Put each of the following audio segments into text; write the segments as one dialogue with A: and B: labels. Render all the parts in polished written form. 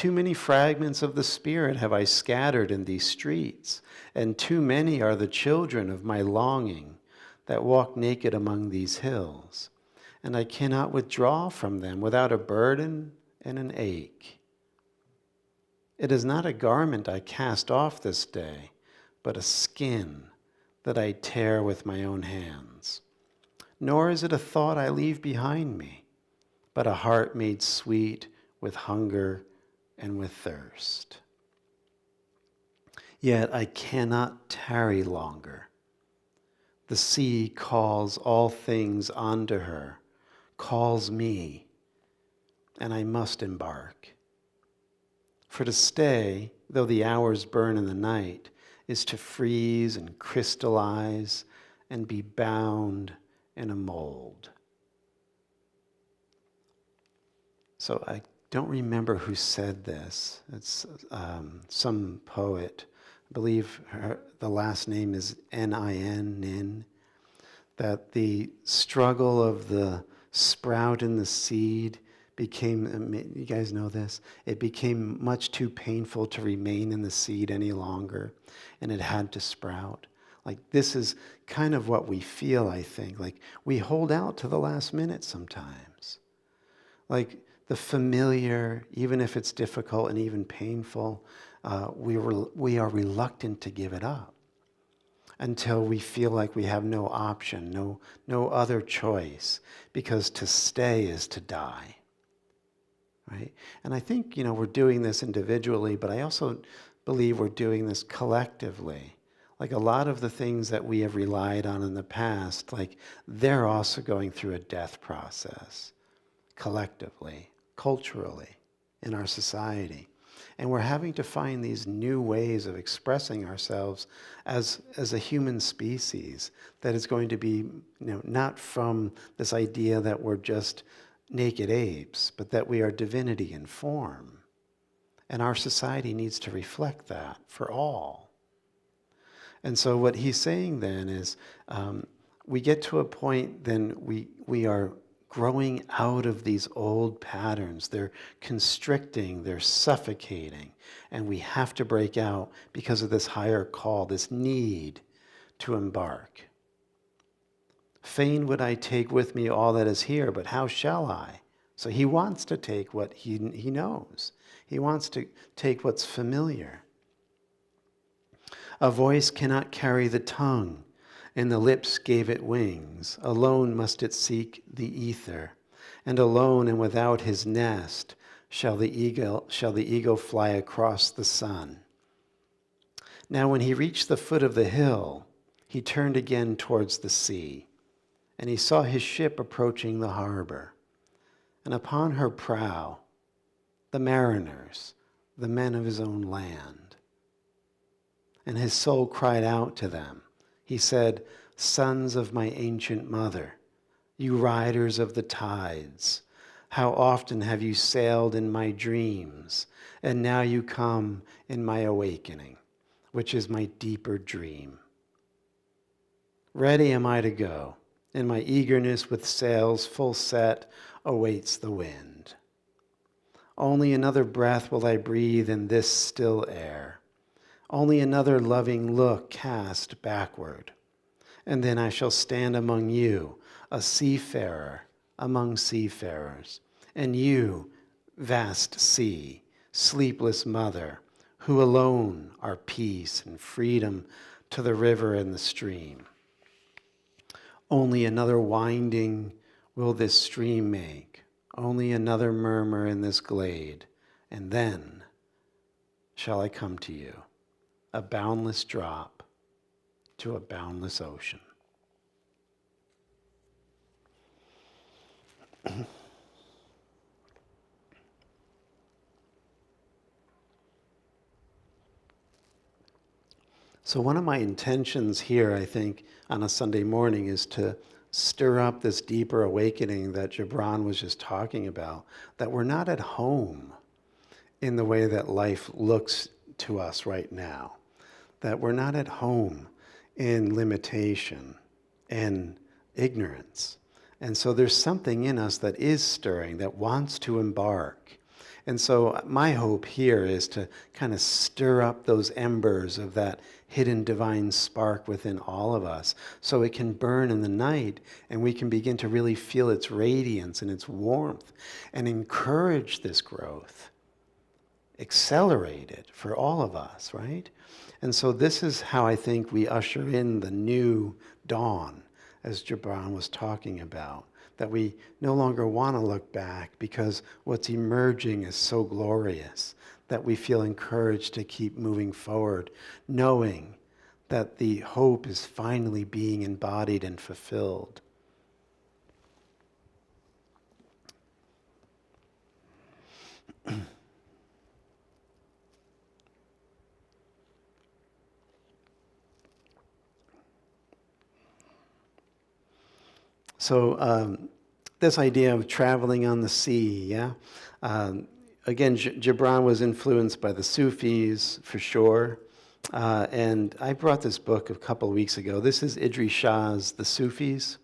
A: Too many fragments of the Spirit have I scattered in these streets, and too many are the children of my longing that walk naked among these hills, and I cannot withdraw from them without a burden and an ache. It is not a garment I cast off this day, but a skin that I tear with my own hands. Nor is it a thought I leave behind me, but a heart made sweet with hunger and with thirst. Yet I cannot tarry longer. The sea calls all things unto her, calls me, and I must embark. For to stay, though the hours burn in the night, is to freeze and crystallize and be bound in a mold. So I don't remember who said this. It's some poet. I believe the last name is Nin, Nin, that the struggle of the sprout and the seed became, you guys know this, it became much too painful to remain in the seed any longer, and it had to sprout. Like, this is kind of what we feel, I think. Like, we hold out to the last minute sometimes. Like, the familiar, even if it's difficult and even painful, we are reluctant to give it up until we feel like we have no option, no other choice, because to stay is to die. Right? And I think, we're doing this individually, but I also believe we're doing this collectively. Like, a lot of the things that we have relied on in the past, like, they're also going through a death process, collectively, culturally, in our society. And we're having to find these new ways of expressing ourselves as a human species that is going to be, not from this idea that we're just naked apes, but that we are divinity in form. And our society needs to reflect that for all. And so what he's saying then is, we get to a point then we are growing out of these old patterns. They're constricting, they're suffocating, and we have to break out because of this higher call, this need to embark. Fain would I take with me all that is here, but how shall I? So he wants to take what he knows. He wants to take what's familiar. A voice cannot carry the tongue, and the lips gave it wings. Alone must it seek the ether, and alone and without his nest shall the eagle fly across the sun. Now when he reached the foot of the hill, he turned again towards the sea, and he saw his ship approaching the harbor, and upon her prow the mariners, the men of his own land. And his soul cried out to them. He said, "Sons of my ancient mother, you riders of the tides, how often have you sailed in my dreams, and now you come in my awakening, which is my deeper dream. Ready am I to go, and my eagerness with sails full set awaits the wind. Only another breath will I breathe in this still air, only another loving look cast backward, and then I shall stand among you, a seafarer among seafarers, and you, vast sea, sleepless mother, who alone are peace and freedom to the river and the stream. Only another winding will this stream make, only another murmur in this glade, and then shall I come to you, a boundless drop to a boundless ocean." So one of my intentions here, I think, on a Sunday morning is to stir up this deeper awakening that Gibran was just talking about, that we're not at home in the way that life looks to us right now, that we're not at home in limitation and ignorance. And so there's something in us that is stirring, that wants to embark. And so my hope here is to kind of stir up those embers of that hidden divine spark within all of us so it can burn in the night and we can begin to really feel its radiance and its warmth and encourage this growth, accelerate it for all of us, right? And so this is how I think we usher in the new dawn, as Gibran was talking about, that we no longer want to look back because what's emerging is so glorious that we feel encouraged to keep moving forward, knowing that the hope is finally being embodied and fulfilled. So this idea of traveling on the sea, yeah? Again, Gibran was influenced by the Sufis, for sure. And I brought this book a couple of weeks ago. This is Idries Shah's The Sufis.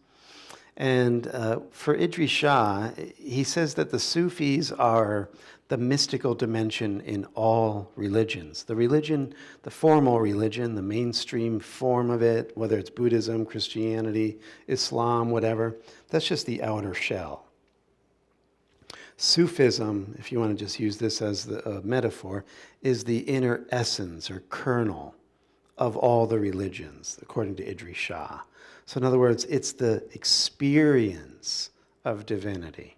A: And for Idries Shah, he says that the Sufis are the mystical dimension in all religions. The religion, the formal religion, the mainstream form of it, whether it's Buddhism, Christianity, Islam, whatever, that's just the outer shell. Sufism, if you want to just use this as a metaphor, is the inner essence or kernel of all the religions, according to Idries Shah. So in other words, it's the experience of divinity.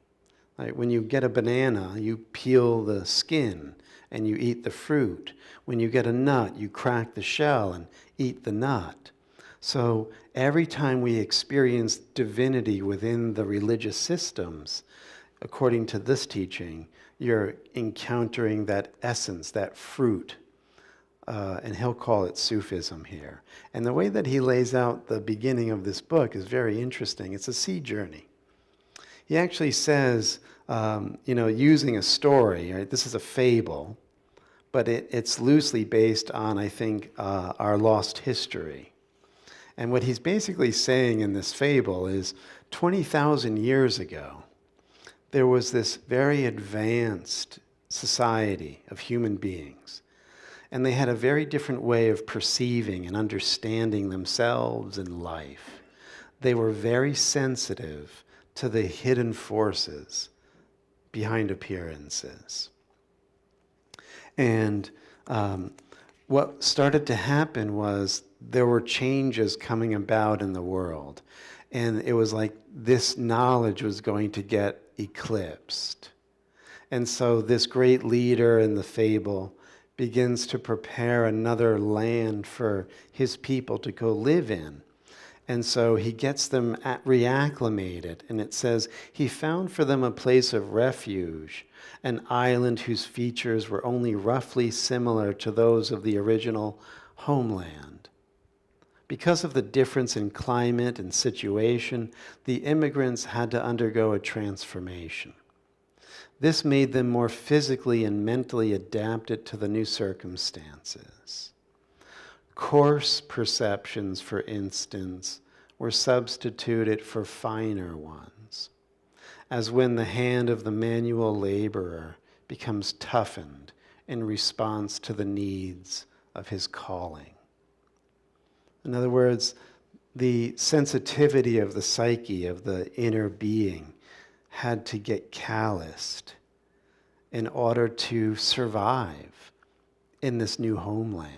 A: Right? When you get a banana, you peel the skin and you eat the fruit. When you get a nut, you crack the shell and eat the nut. So every time we experience divinity within the religious systems, according to this teaching, you're encountering that essence, that fruit. And he'll call it Sufism here. And the way that he lays out the beginning of this book is very interesting. It's a sea journey. He actually says, using a story, right? This is a fable, but it's loosely based on, I think, our lost history. And what he's basically saying in this fable is 20,000 years ago, there was this very advanced society of human beings. And they had a very different way of perceiving and understanding themselves and life. They were very sensitive to the hidden forces behind appearances. And what started to happen was there were changes coming about in the world. And it was like this knowledge was going to get eclipsed. And so this great leader in the fable begins to prepare another land for his people to go live in. And so he gets them reacclimated. And it says, he found for them a place of refuge, an island whose features were only roughly similar to those of the original homeland. Because of the difference in climate and situation, the immigrants had to undergo a transformation. This made them more physically and mentally adapted to the new circumstances. Coarse perceptions, for instance, were substituted for finer ones, as when the hand of the manual laborer becomes toughened in response to the needs of his calling. In other words, the sensitivity of the psyche, of the inner being, had to get calloused in order to survive in this new homeland,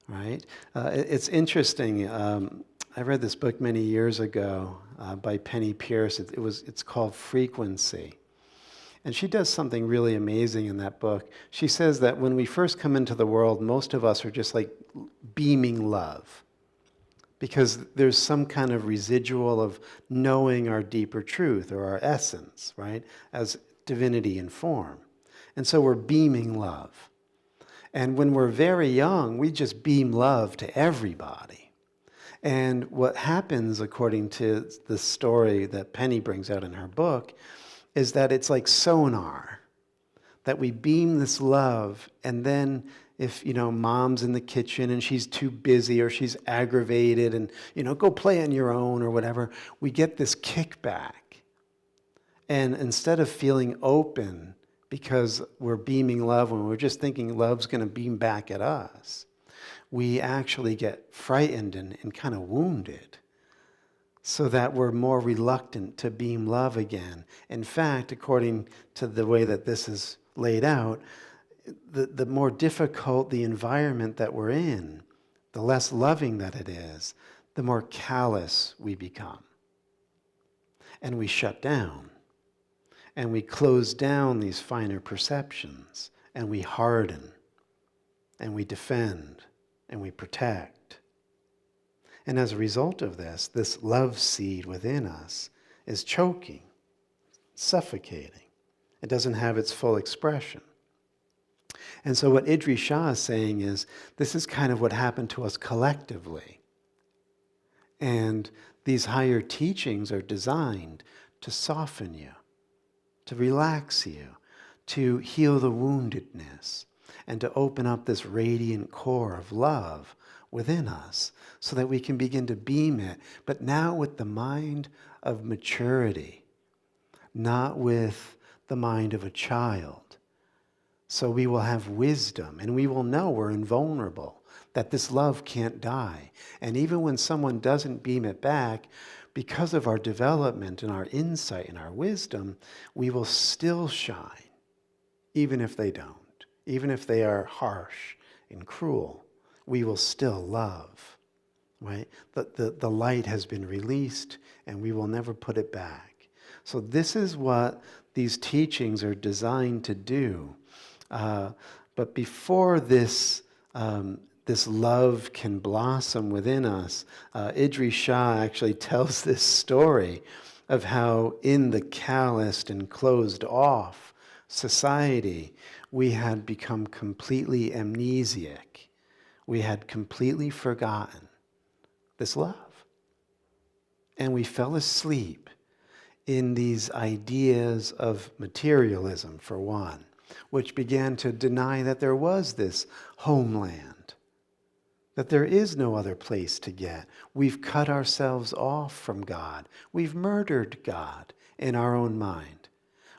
A: right? It's interesting. I read this book many years ago by Penny Pierce. It's called Frequency. And she does something really amazing in that book. She says that when we first come into the world, most of us are just like beaming love, because there's some kind of residual of knowing our deeper truth or our essence, right, as divinity in form. And so we're beaming love. And when we're very young, we just beam love to everybody. And what happens, according to the story that Penny brings out in her book, is that it's like sonar, that we beam this love, and then if, mom's in the kitchen and she's too busy or she's aggravated and, go play on your own or whatever, we get this kickback. And instead of feeling open because we're beaming love when we're just thinking love's going to beam back at us. We actually get frightened and kind of wounded, so that we're more reluctant to beam love again. In fact, according to the way that this is laid out, the more difficult the environment that we're in, the less loving that it is, the more callous we become. And we shut down. And we close down these finer perceptions. And we harden. And we defend. And we protect. And as a result of this love seed within us is choking, suffocating. It doesn't have its full expression. And so what Idries Shah is saying is, this is kind of what happened to us collectively. And these higher teachings are designed to soften you, to relax you, to heal the woundedness, and to open up this radiant core of love within us so that we can begin to beam it, but now with the mind of maturity, not with the mind of a child. So we will have wisdom, and we will know we're invulnerable, that this love can't die. And even when someone doesn't beam it back, because of our development and our insight and our wisdom, we will still shine, even if they don't. Even if they are harsh and cruel, we will still love, right? The light has been released, and we will never put it back. So this is what these teachings are designed to do. But before this love can blossom within us, Idries Shah actually tells this story of how in the calloused and closed off society, we had become completely amnesiac. We had completely forgotten this love. And we fell asleep in these ideas of materialism, for one, which began to deny that there was this homeland, that there is no other place to get. We've cut ourselves off from God. We've murdered God in our own mind.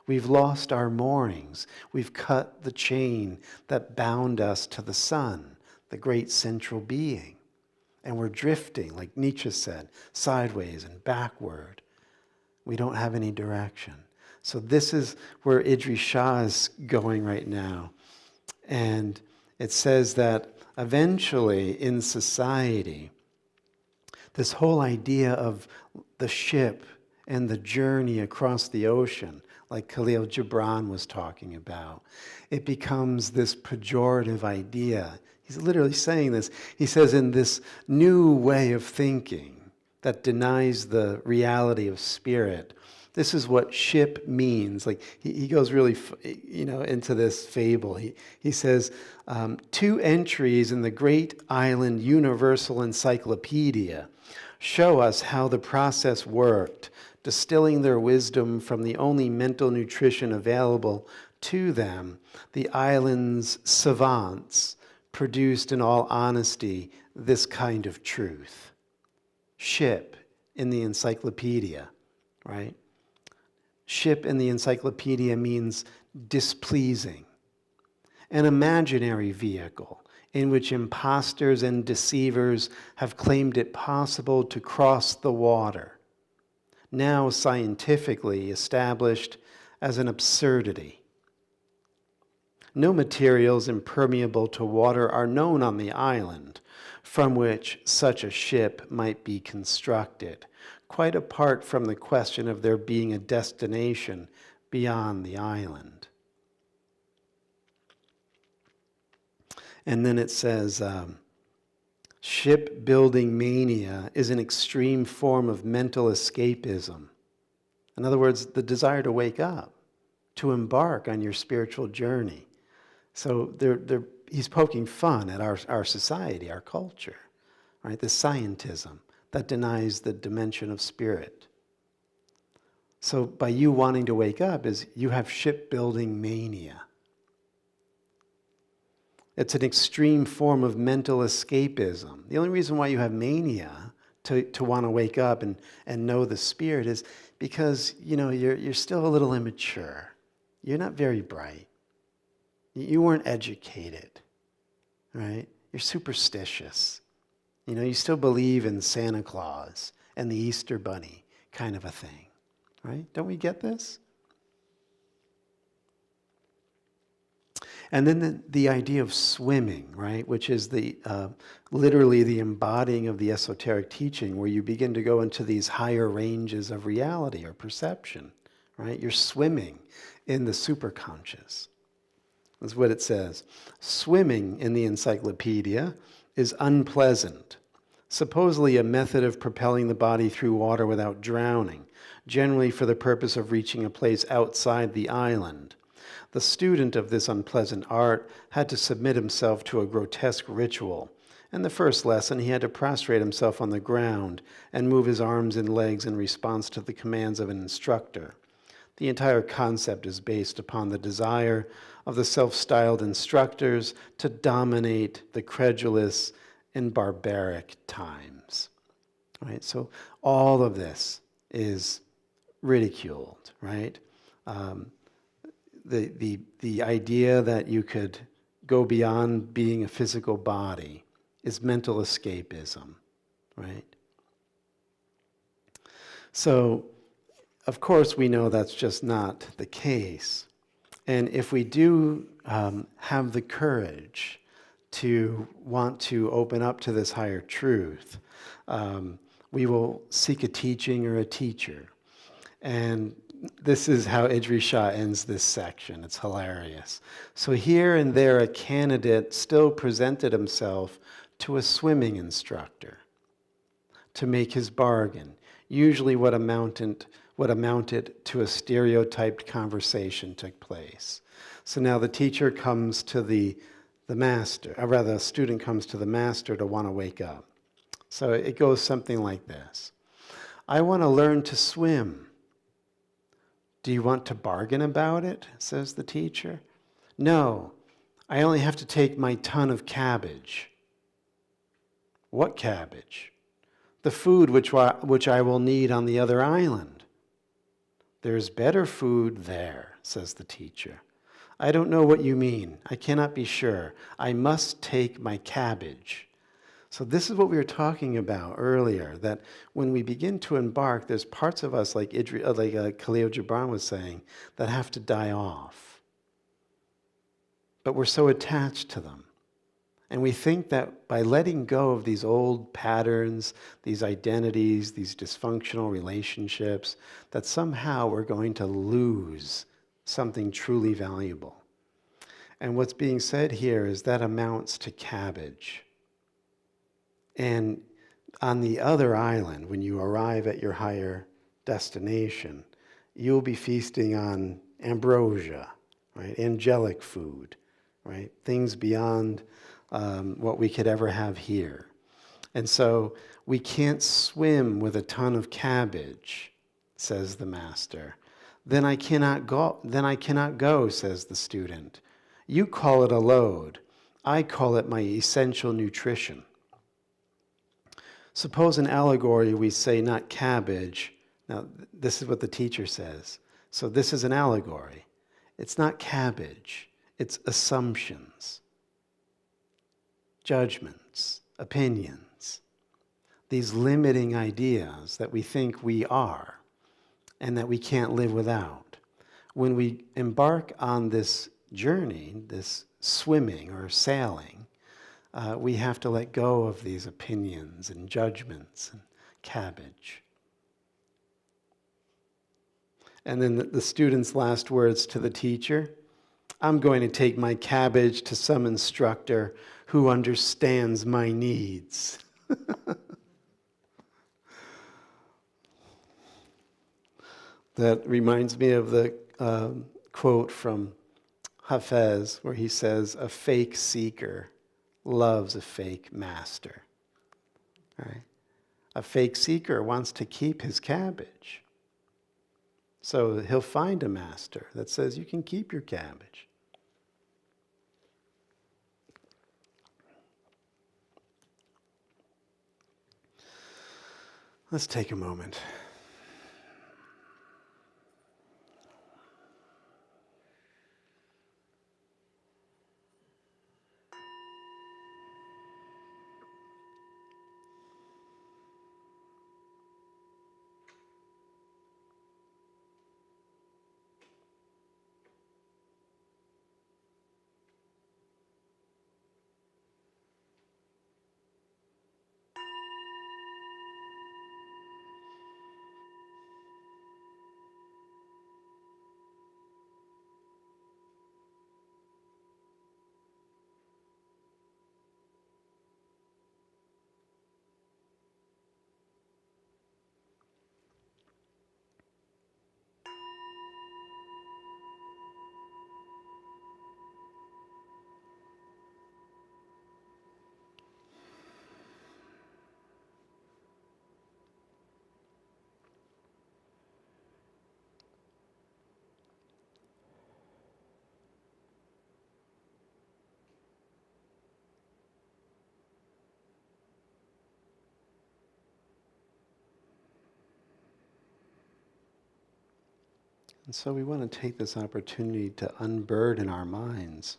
A: We've lost our moorings. We've cut the chain that bound us to the sun, the great central being. And we're drifting, like Nietzsche said, sideways and backward. We don't have any direction. So this is where Idries Shah is going right now. And it says that eventually in society, this whole idea of the ship and the journey across the ocean, like Khalil Gibran was talking about, it becomes this pejorative idea. He's literally saying this. He says, in this new way of thinking that denies the reality of spirit, this is what ship means. Like he goes really, into this fable. He says, 2 entries in the Great Island Universal Encyclopedia show us how the process worked, distilling their wisdom from the only mental nutrition available to them. The island's savants produced, in all honesty, this kind of truth. Ship in the encyclopedia, right? Ship in the encyclopedia means displeasing. An imaginary vehicle in which imposters and deceivers have claimed it possible to cross the water, now scientifically established as an absurdity. No materials impermeable to water are known on the island from which such a ship might be constructed, quite apart from the question of there being a destination beyond the island. And then it says, shipbuilding mania is an extreme form of mental escapism. In other words, the desire to wake up, to embark on your spiritual journey. So he's poking fun at our society, our culture, right? The scientism that denies the dimension of spirit. So by you wanting to wake up is you have shipbuilding mania. It's an extreme form of mental escapism. The only reason why you have mania to want to wake up and know the spirit is because you're still a little immature. You're not very bright. You weren't educated, right? You're superstitious. You still believe in Santa Claus and the Easter Bunny kind of a thing, right? Don't we get this? And then the idea of swimming, right, which is literally the embodying of the esoteric teaching, where you begin to go into these higher ranges of reality or perception, right? You're swimming in the superconscious. That's what it says. Swimming, in the encyclopedia, is unpleasant. Supposedly a method of propelling the body through water without drowning, generally for the purpose of reaching a place outside the island. The student of this unpleasant art had to submit himself to a grotesque ritual. In the first lesson, he had to prostrate himself on the ground and move his arms and legs in response to the commands of an instructor. The entire concept is based upon the desire of the self-styled instructors to dominate the credulous in barbaric times. Right? So all of this is ridiculed, right? The idea that you could go beyond being a physical body is mental escapism, right? So, of course, we know that's just not the case. And if we do have the courage to want to open up to this higher truth, we will seek a teaching or a teacher. And this is how Idries Shah ends this section. It's hilarious. So here and there, a candidate still presented himself to a swimming instructor to make his bargain. Usually what amounted to a stereotyped conversation took place. So now the teacher comes to the master, or rather, a student comes to the master to want to wake up. So it goes something like this. I want to learn to swim. Do you want to bargain about it? Says the teacher. No, I only have to take my ton of cabbage. What cabbage? The food which I will need on the other island. There's better food there, says the teacher. I don't know what you mean. I cannot be sure. I must take my cabbage. So this is what we were talking about earlier, that when we begin to embark, there's parts of us, like Khalil Gibran was saying, that have to die off. But we're so attached to them. And we think that by letting go of these old patterns, these identities, these dysfunctional relationships, that somehow we're going to lose something truly valuable. And what's being said here is that amounts to cabbage. And on the other island, when you arrive at your higher destination, you'll be feasting on ambrosia, right? Angelic food, right? Things beyond what we could ever have here. And so we can't swim with a ton of cabbage, says the master. Then I cannot go, says the student. You call it a load. I call it my essential nutrition. Suppose in allegory we say not cabbage. Now, this is what the teacher says. So this is an allegory. It's not cabbage. It's assumptions, judgments, opinions, these limiting ideas that we think we are and that we can't live without. When we embark on this journey, this swimming or sailing, we have to let go of these opinions and judgments and cabbage. And then the student's last words to the teacher, I'm going to take my cabbage to some instructor who understands my needs. That reminds me of the quote from Hafez, where he says, a fake seeker loves a fake master. Right? A fake seeker wants to keep his cabbage. So he'll find a master that says, you can keep your cabbage. Let's take a moment. And so we want to take this opportunity to unburden our minds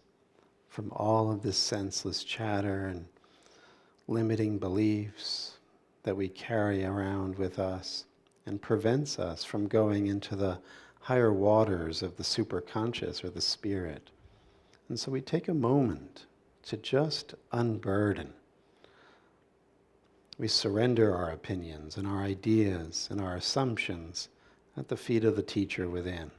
A: from all of this senseless chatter and limiting beliefs that we carry around with us and prevents us from going into the higher waters of the superconscious or the spirit. And so we take a moment to just unburden. We surrender our opinions and our ideas and our assumptions at the feet of the teacher within.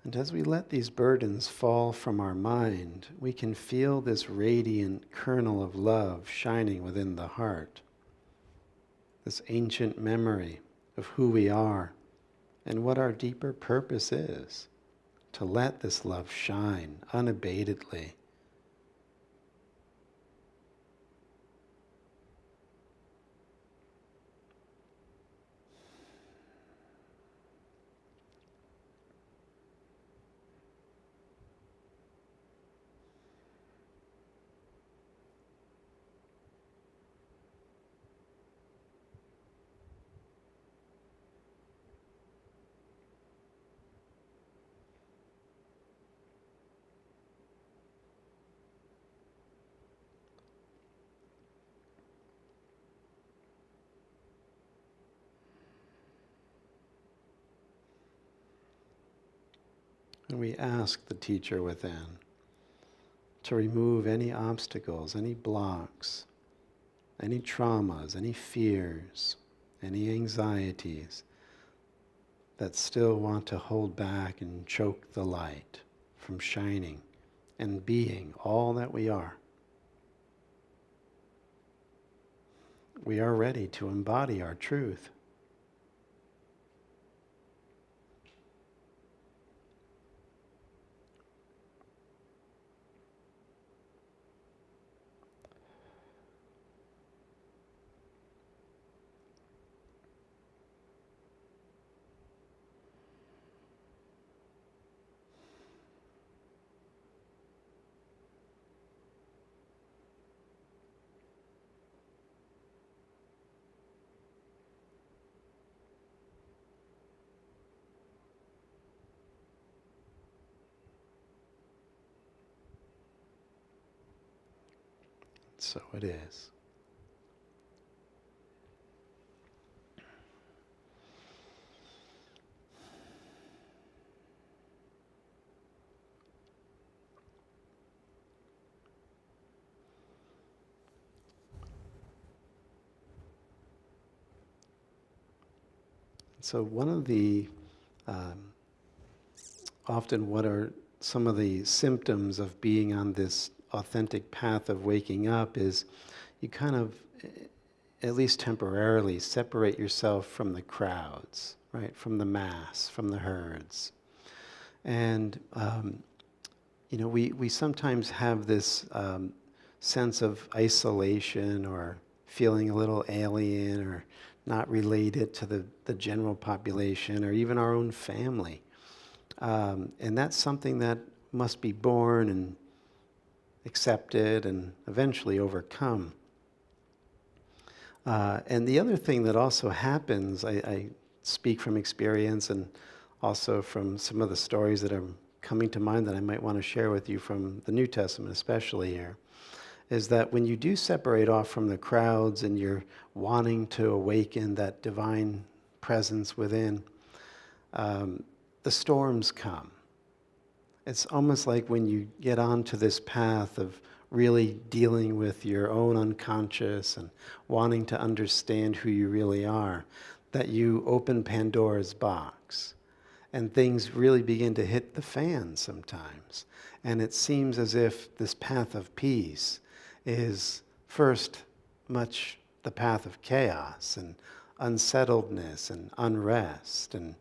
A: And as we let these burdens fall from our mind, we can feel this radiant kernel of love shining within the heart. This ancient memory of who we are and what our deeper purpose is, to let this love shine unabatedly. And we ask the teacher within to remove any obstacles, any blocks, any traumas, any fears, any anxieties that still want to hold back and choke the light from shining and being all that we are. We are ready to embody our truth. So it is. So one of the, often what are some of the symptoms of being on this authentic path of waking up is you kind of, at least temporarily, separate yourself from the crowds, right? From the mass, from the herds. And, we sometimes have this sense of isolation or feeling a little alien or not related to the general population or even our own family. And that's something that must be born and accepted and eventually overcome. And the other thing that also happens, I speak from experience and also from some of the stories that are coming to mind that I might want to share with you from the New Testament especially here, is that when you do separate off from the crowds and you're wanting to awaken that divine presence within, the storms come. It's almost like when you get onto this path of really dealing with your own unconscious and wanting to understand who you really are, that you open Pandora's box and things really begin to hit the fan sometimes. And it seems as if this path of peace is first much the path of chaos and unsettledness and unrest and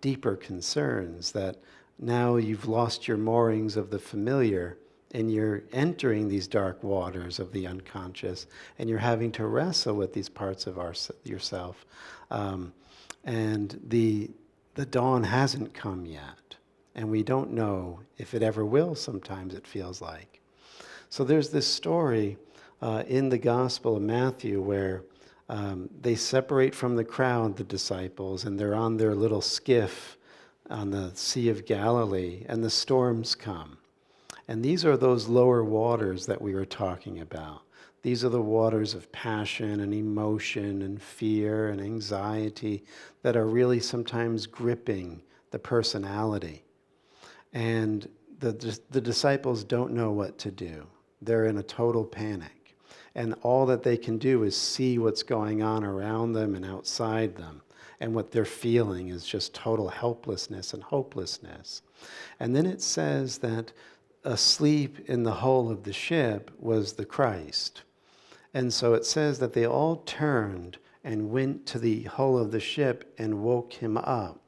A: deeper concerns that now you've lost your moorings of the familiar and you're entering these dark waters of the unconscious, and you're having to wrestle with these parts of yourself. And the dawn hasn't come yet, and we don't know if it ever will, sometimes it feels like. So there's this story in the Gospel of Matthew where they separate from the crowd, the disciples, and they're on their little skiff on the Sea of Galilee, and the storms come. And these are those lower waters that we were talking about. These are the waters of passion and emotion and fear and anxiety that are really sometimes gripping the personality. And the disciples don't know what to do. They're in a total panic. And all that they can do is see what's going on around them and outside them. And what they're feeling is just total helplessness and hopelessness. And then it says that asleep in the hull of the ship was the Christ. And so it says that they all turned and went to the hull of the ship and woke him up.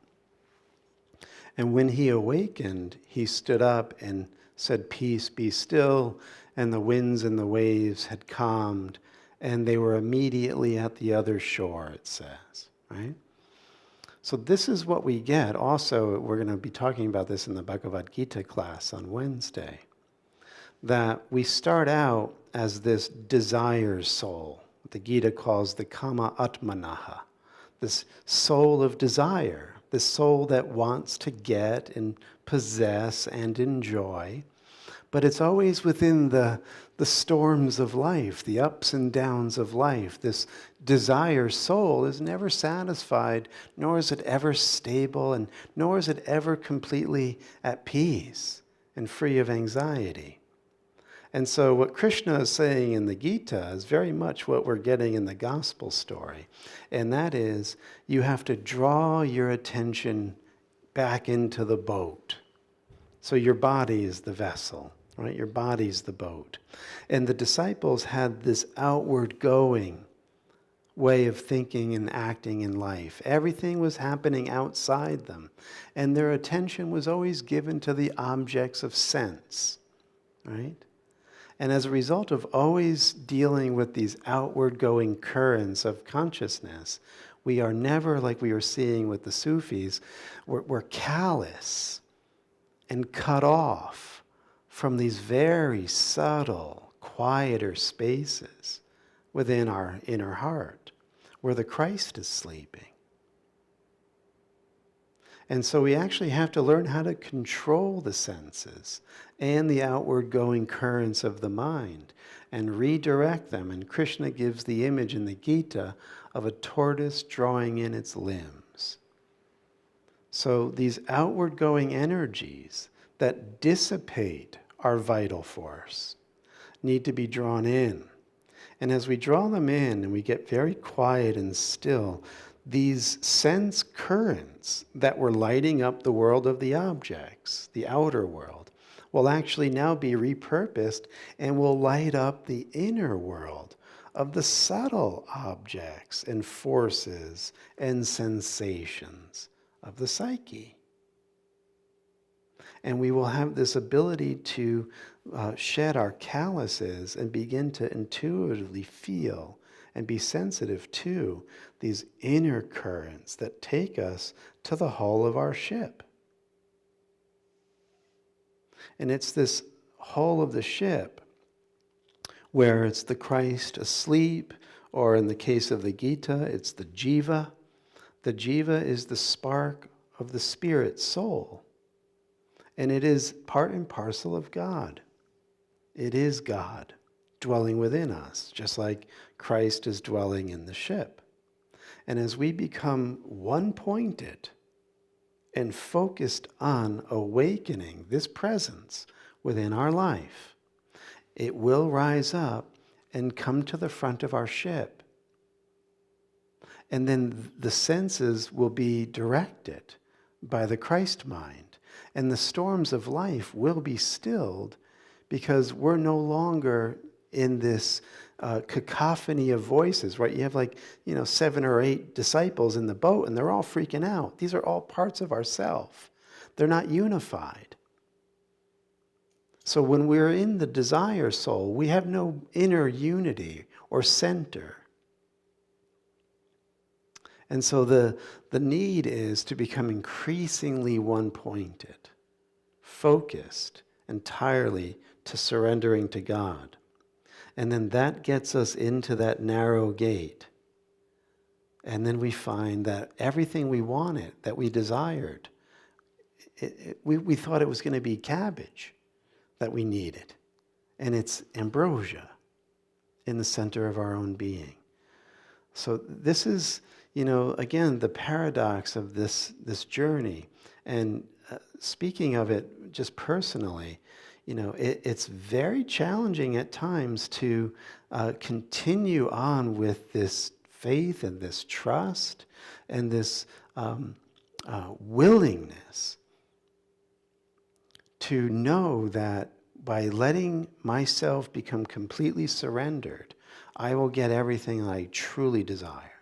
A: And when he awakened, he stood up and said, "Peace, be still." And the winds and the waves had calmed, and they were immediately at the other shore, it says, right? So this is what we get. Also, we're going to be talking about this in the Bhagavad Gita class on Wednesday, that we start out as this desire soul. The Gita calls the Kama Atmanaha, this soul of desire, this soul that wants to get and possess and enjoy. But it's always within the storms of life, the ups and downs of life. This desire soul is never satisfied, nor is it ever stable, and nor is it ever completely at peace and free of anxiety. And so what Krishna is saying in the Gita is very much what we're getting in the gospel story. And that is, you have to draw your attention back into the boat. So your body is the vessel, right? Your body's the boat. And the disciples had this outward going way of thinking and acting in life. Everything was happening outside them. And their attention was always given to the objects of sense, right? And as a result of always dealing with these outward going currents of consciousness, we are never, like we were seeing with the Sufis, we're callous and cut off from these very subtle, quieter spaces within our inner heart, where the Christ is sleeping. And so we actually have to learn how to control the senses and the outward going currents of the mind and redirect them. And Krishna gives the image in the Gita of a tortoise drawing in its limbs. So these outward going energies that dissipate our vital force need to be drawn in. And as we draw them in and we get very quiet and still, these sense currents that were lighting up the world of the objects, the outer world, will actually now be repurposed and will light up the inner world of the subtle objects and forces and sensations of the psyche. And we will have this ability to shed our calluses and begin to intuitively feel and be sensitive to these inner currents that take us to the hull of our ship. And it's this hull of the ship where it's the Christ asleep, or in the case of the Gita, it's the jiva. The jiva is the spark of the spirit soul. And it is part and parcel of God. It is God dwelling within us, just like Christ is dwelling in the ship. And as we become one-pointed and focused on awakening this presence within our life, it will rise up and come to the front of our ship. And then the senses will be directed by the Christ mind. And the storms of life will be stilled because we're no longer in this cacophony of voices, right? You have 7 or 8 disciples in the boat and they're all freaking out. These are all parts of ourself. They're not unified. So when we're in the desire soul, we have no inner unity or center. And so the need is to become increasingly one-pointed, focused entirely to surrendering to God. And then that gets us into that narrow gate. And then we find that everything we wanted, that we desired, we thought it was going to be cabbage that we needed. And it's ambrosia in the center of our own being. So this is, again, the paradox of this journey. And speaking of it just personally, it's very challenging at times to continue on with this faith and this trust and this willingness to know that by letting myself become completely surrendered, I will get everything I truly desire.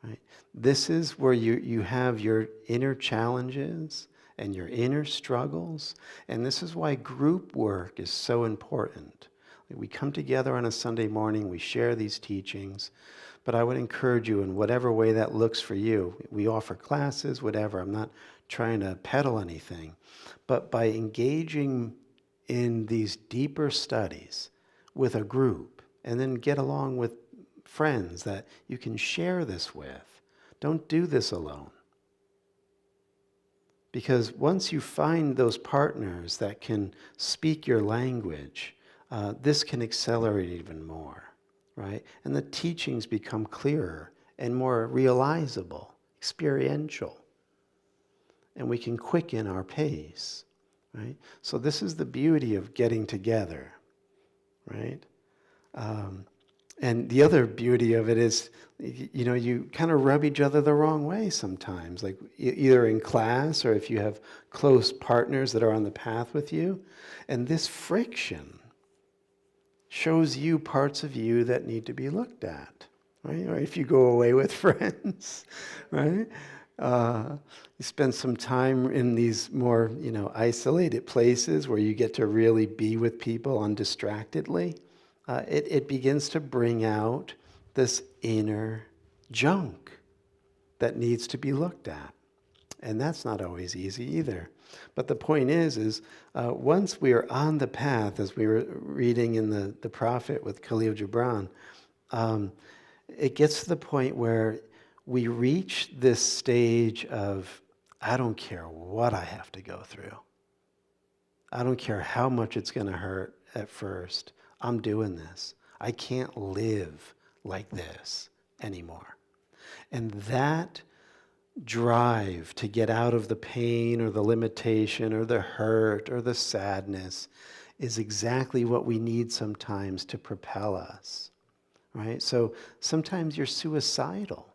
A: Right? This is where you have your inner challenges and your inner struggles, and this is why group work is so important. We come together on a Sunday morning, we share these teachings, but I would encourage you in whatever way that looks for you. We offer classes, whatever. I'm not trying to peddle anything, but by engaging in these deeper studies with a group, and then get along with friends that you can share this with. Don't do this alone. Because once you find those partners that can speak your language, this can accelerate even more, right? And the teachings become clearer and more realizable, experiential. And we can quicken our pace, right? So this is the beauty of getting together, right? And the other beauty of it is, you kind of rub each other the wrong way sometimes, like either in class or if you have close partners that are on the path with you. And this friction shows you parts of you that need to be looked at, right? Or if you go away with friends, right? You spend some time in these more, isolated places where you get to really be with people undistractedly. It begins to bring out this inner junk that needs to be looked at. And that's not always easy either. But the point is once we are on the path, as we were reading in the Prophet with Khalil Gibran, it gets to the point where we reach this stage of, I don't care what I have to go through. I don't care how much it's going to hurt at first. I'm doing this. I can't live like this anymore. And that drive to get out of the pain or the limitation or the hurt or the sadness is exactly what we need sometimes to propel us, right? So sometimes you're suicidal.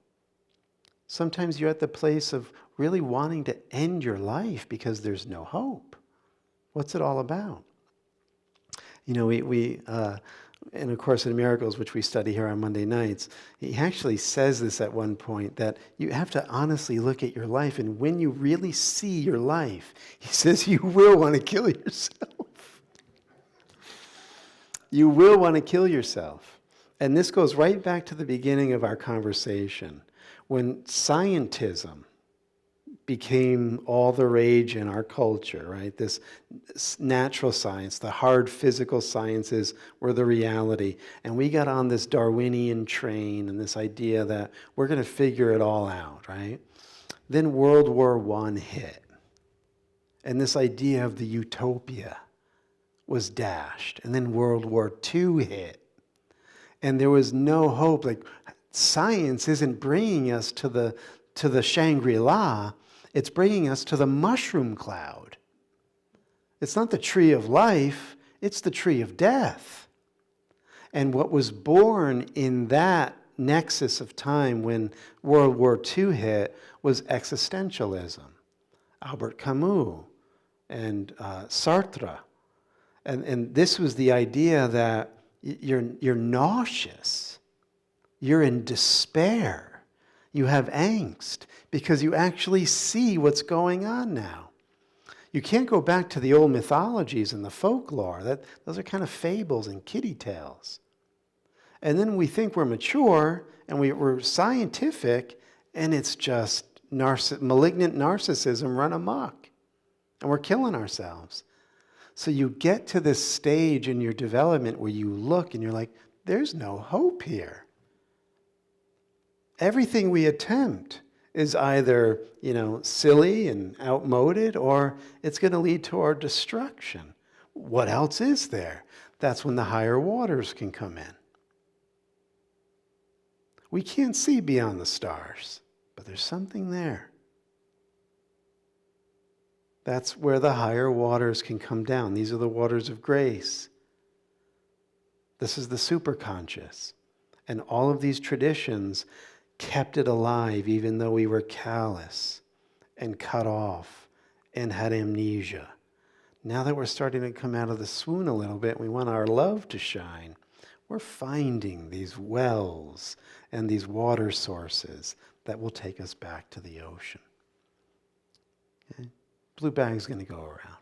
A: Sometimes you're at the place of really wanting to end your life because there's no hope. What's it all about? We in A Course in Miracles, which we study here on Monday nights, he actually says this at one point, that you have to honestly look at your life, and when you really see your life, he says you will want to kill yourself. You will want to kill yourself. And this goes right back to the beginning of our conversation, when scientism became all the rage in our culture, right? This natural science, the hard physical sciences were the reality. And we got on this Darwinian train and this idea that we're going to figure it all out, right? Then World War I hit. And this idea of the utopia was dashed. And then World War II hit. And there was no hope. Like, science isn't bringing us to the Shangri-La. It's bringing us to the mushroom cloud. It's not the tree of life, it's the tree of death. And what was born in that nexus of time when World War II hit was existentialism. Albert Camus and Sartre. And this was the idea that you're nauseous, you're in despair, you have angst, because you actually see what's going on now. You can't go back to the old mythologies and the folklore. Those are kind of fables and kiddie tales. And then we think we're mature and we're scientific, and it's just malignant narcissism run amok. And we're killing ourselves. So you get to this stage in your development where you look and you're like, there's no hope here. Everything we attempt is either, silly and outmoded, or it's going to lead to our destruction. What else is there? That's when the higher waters can come in. We can't see beyond the stars, but there's something there. That's where the higher waters can come down. These are the waters of grace. This is the superconscious. And all of these traditions kept it alive even though we were callous and cut off and had amnesia. Now that we're starting to come out of the swoon a little bit, we want our love to shine. We're finding these wells and these water sources that will take us back to the ocean. Okay? Blue bag's going to go around.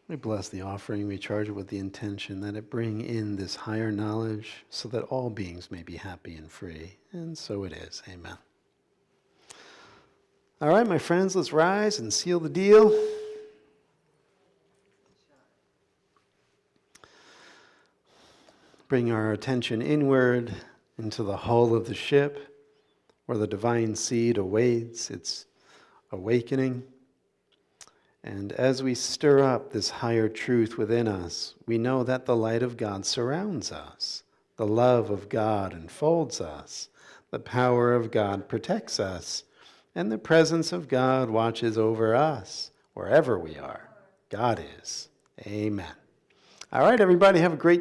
A: We bless the offering, we charge it with the intention that it bring in this higher knowledge so that all beings may be happy and free. And so it is. Amen. All right, my friends, let's rise and seal the deal. Bring our attention inward into the hull of the ship where the divine seed awaits its awakening. And as we stir up this higher truth within us, we know that the light of God surrounds us. The love of God enfolds us. The power of God protects us. And the presence of God watches over us wherever we are. God is. Amen. All right, everybody, have a great